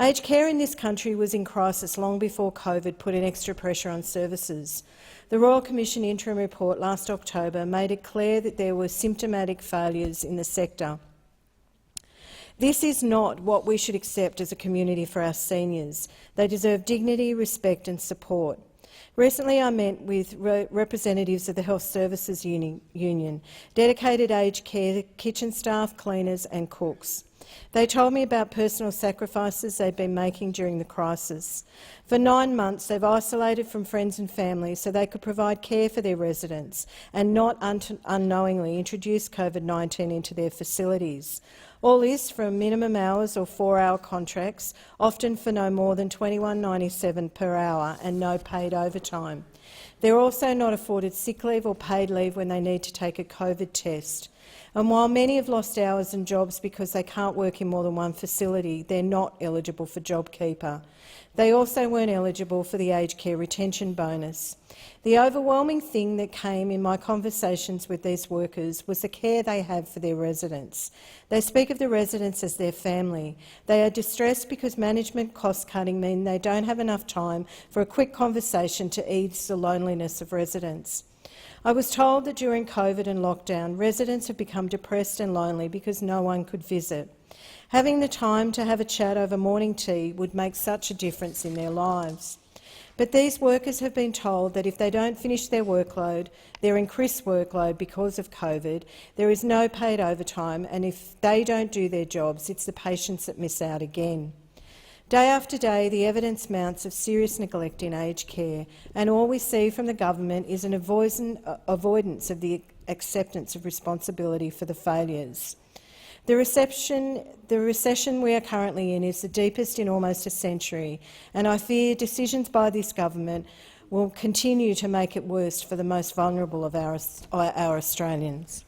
Aged care in this country was in crisis long before COVID put an extra pressure on services. The Royal Commission interim report last October made it clear that there were symptomatic failures in the sector. This is not what we should accept as a community for our seniors. They deserve dignity, respect and support. Recently I met with representatives of the Health Services Union, dedicated aged care kitchen staff, cleaners and cooks. They told me about personal sacrifices they've been making during the crisis. For 9 months they've isolated from friends and family so they could provide care for their residents and not unknowingly introduce COVID-19 into their facilities. All this for minimum hours or 4-hour contracts, often for no more than $21.97 per hour and no paid overtime. They're also not afforded sick leave or paid leave when they need to take a COVID test. And while many have lost hours and jobs because they can't work in more than one facility, they're not eligible for JobKeeper. They also weren't eligible for the aged care retention bonus. The overwhelming thing that came in my conversations with these workers was the care they have for their residents. They speak of the residents as their family. They are distressed because management cost-cutting mean they don't have enough time for a quick conversation to ease the loneliness of residents. I was told that during COVID and lockdown, residents have become depressed and lonely because no one could visit. Having the time to have a chat over morning tea would make such a difference in their lives. But these workers have been told that if they don't finish their increased workload because of COVID, there is no paid overtime, and if they don't do their jobs, it's the patients that miss out again. Day after day, the evidence mounts of serious neglect in aged care, and all we see from the government is an avoidance of the acceptance of responsibility for the failures. The recession we are currently in is the deepest in almost a century, and I fear decisions by this government will continue to make it worse for the most vulnerable of our Australians.